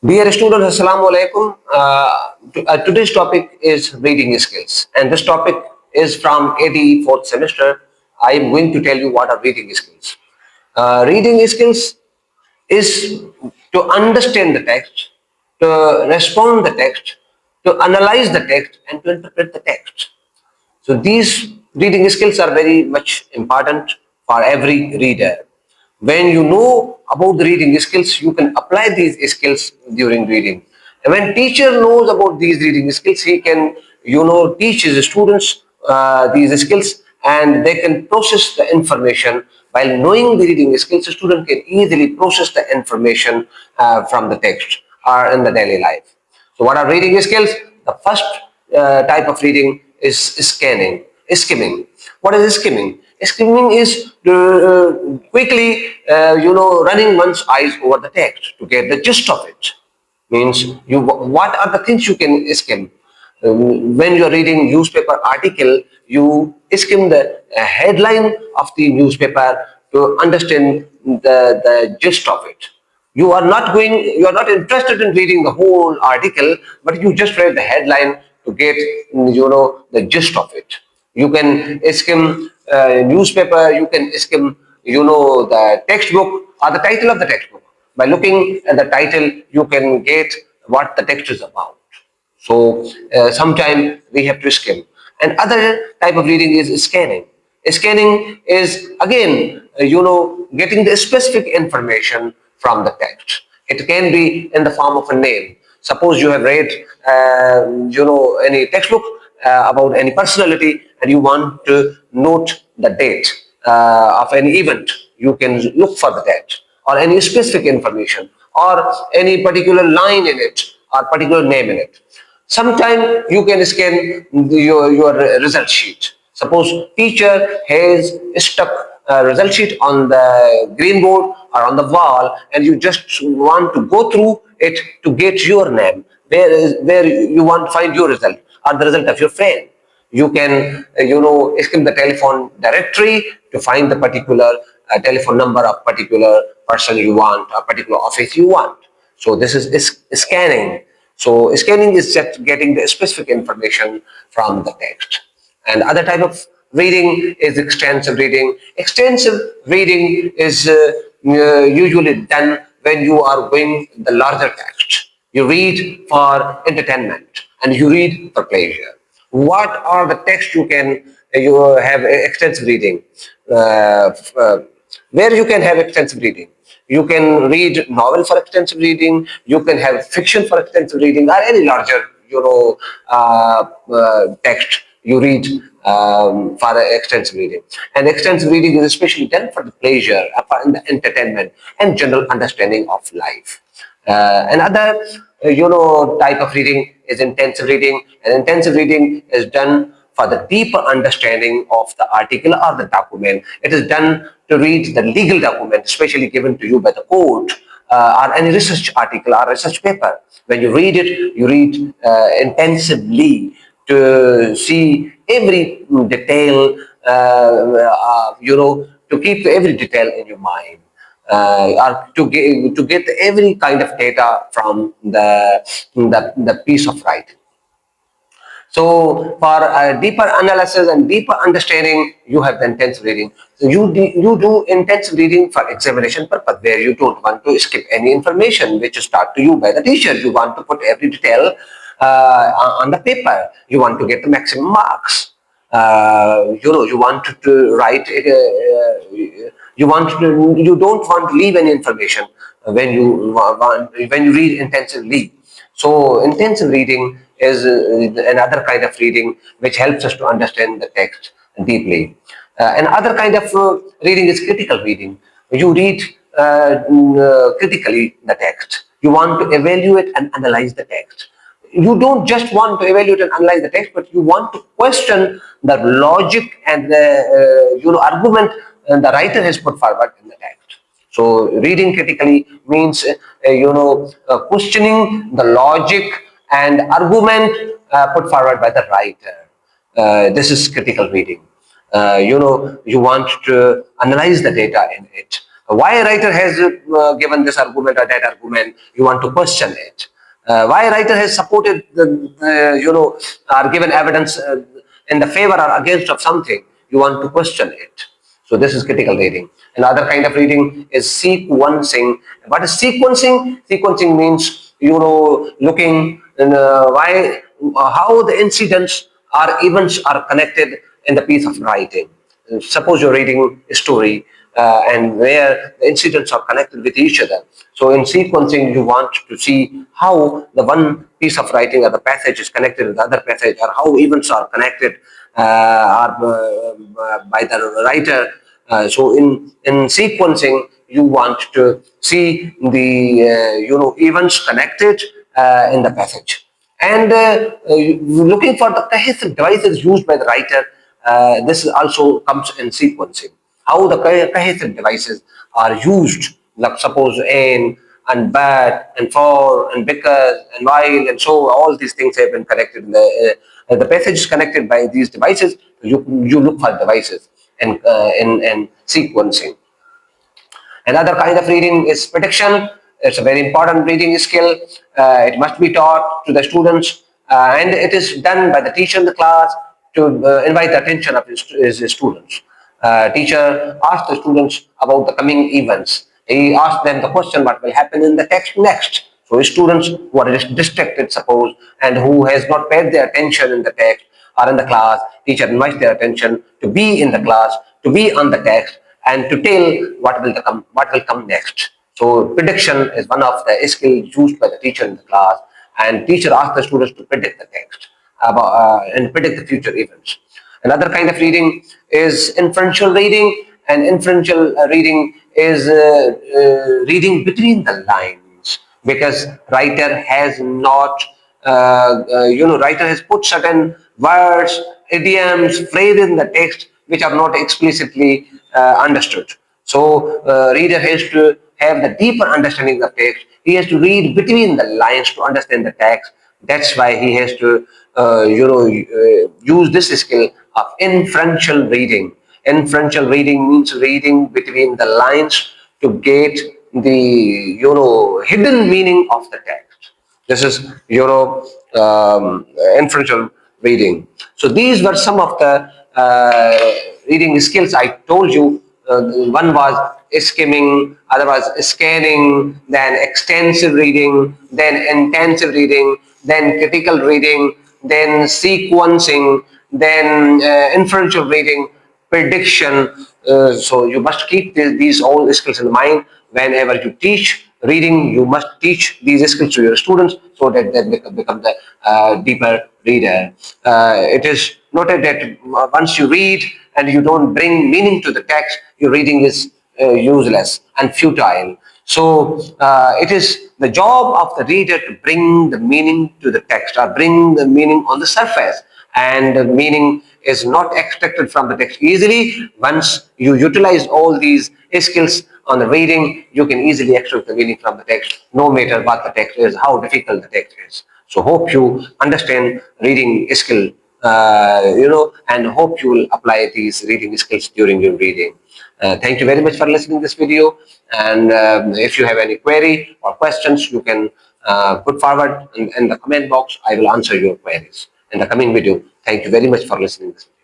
Dear students, Assalamu alaikum. Today's topic is reading skills, and this topic is from ADE fourth semester. I am going to tell you what are reading skills. Reading skills is to understand the text, to respond the text, to analyze the text, and to interpret the text. So these reading skills are very much important for every reader. When you know about the reading skills, you can apply these skills during reading. And when teacher knows about these reading skills, he can, teach his students these skills, and they can process the information. While knowing the reading skills, a student can easily process the information from the text or in the daily life. So what are reading skills? The first type of reading is skimming. What is skimming? Skimming is quickly, running one's eyes over the text to get the gist of it. Means what are the things you can skim? When you are reading newspaper article, you skim the headline of the newspaper to understand the gist of it. You are not interested in reading the whole article, but you just read the headline to get, the gist of it. You can skim newspaper, you can skim, the textbook or the title of the textbook. By looking at the title, you can get what the text is about. So sometimes we have to skim. And other type of reading is scanning. Scanning is again, getting the specific information from the text. It can be in the form of a name. Suppose you have read, any textbook about any personality, and you want to note the date of any event. You can look for the date or any specific information or any particular line in it or particular name in it. Sometimes you can scan your result sheet. Suppose teacher has stuck a result sheet on the green board or on the wall, and you just want to go through it to get your name, where you want to find your result or the result of your friend. You can, skim the telephone directory to find the particular telephone number of particular person you want, a particular office you want. So this is scanning. So scanning is just getting the specific information from the text. And other type of reading is extensive reading. Extensive reading is usually done when you are going the larger text. You read for entertainment and you read for pleasure. What are the texts you have extensive reading? Where you can have extensive reading? You can read novel for extensive reading. You can have fiction for extensive reading, or any larger, text you read for extensive reading. And extensive reading is especially done for the pleasure, for the entertainment, and general understanding of life. Another, type of reading is intensive reading, and intensive reading is done for the deeper understanding of the article or the document. It is done to read the legal document, especially given to you by the court, or any research article or research paper. When you read it, you read intensively to see every detail, to keep every detail in your mind. Or to get every kind of data from the piece of writing. So for deeper analysis and deeper understanding, you have the intensive reading. So you do intensive reading for examination purpose, where you don't want to skip any information which is taught to you by the teacher. You want to put every detail on the paper. You want to get the maximum marks. You want to write. You don't want to leave any information when you read intensively. So intensive reading is another kind of reading which helps us to understand the text deeply. Another kind of reading is critical reading. You read critically the text. You want to evaluate and analyze the text. You don't just want to evaluate and analyze the text, but you want to question the logic and the argument the writer has put forward in the text. So reading critically means questioning the logic and argument put forward by the writer. This is critical reading. You want to analyze the data in it. Why a writer has given this argument or that argument, you want to question it. Why a writer has supported or given evidence in the favor or against of something, you want to question it. So this is critical reading. Another kind of reading is sequencing. What is sequencing? Sequencing means, looking why, how the incidents or events are connected in the piece of writing. Suppose you're reading a story and where the incidents are connected with each other. So in sequencing, you want to see how the one piece of writing or the passage is connected with the other passage, or how events are connected by the writer. So in sequencing, you want to see the events connected in the passage. And looking for the cohesive devices used by the writer, this also comes in sequencing. How the cohesive devices are used, like suppose and but and for and because and while and so, all these things have been connected. The passage is connected by these devices. You look for devices and in sequencing. Another kind of reading is prediction. It's a very important reading skill. It must be taught to the students, and it is done by the teacher in the class to invite the attention of his students. Teacher asks the students about the coming events. He asks them the question, what will happen in the text next. So students who are distracted, suppose, and who has not paid their attention in the text or in the class, teacher invites their attention to be in the class, to be on the text, and to tell what will come next. So prediction is one of the skills used by the teacher in the class, and teacher asks the students to predict the text and predict the future events. Another kind of reading is inferential reading, and inferential reading is reading between the lines, because writer has not writer has put certain words, idioms, phrases in the text which are not explicitly understood. So reader has to have the deeper understanding of text. He has to read between the lines to understand the text. That's why he has to use this skill of inferential reading. Inferential reading means reading between the lines to get the hidden meaning of the text. This is inferential reading. So these were some of the reading skills I told you. One was skimming, other was scanning, then extensive reading, then intensive reading, then critical reading, then sequencing, then inferential reading, prediction. So you must keep these all skills in mind whenever you teach reading. You must teach these skills to your students so that they become the deeper reader. It is noted that once you read and you don't bring meaning to the text, your reading is useless and futile. So it is the job of the reader to bring the meaning to the text, or bring the meaning on the surface, and the meaning is not extracted from the text easily. Once you utilize all these skills on the reading, you can easily extract the meaning from the text, no matter what the text is, how difficult the text is. So hope you understand reading skill, and hope you will apply these reading skills during your reading. Thank you very much for listening to this video. And if you have any query or questions, you can put forward in the comment box. I will answer your queries in the coming video. Thank you very much for listening to this video.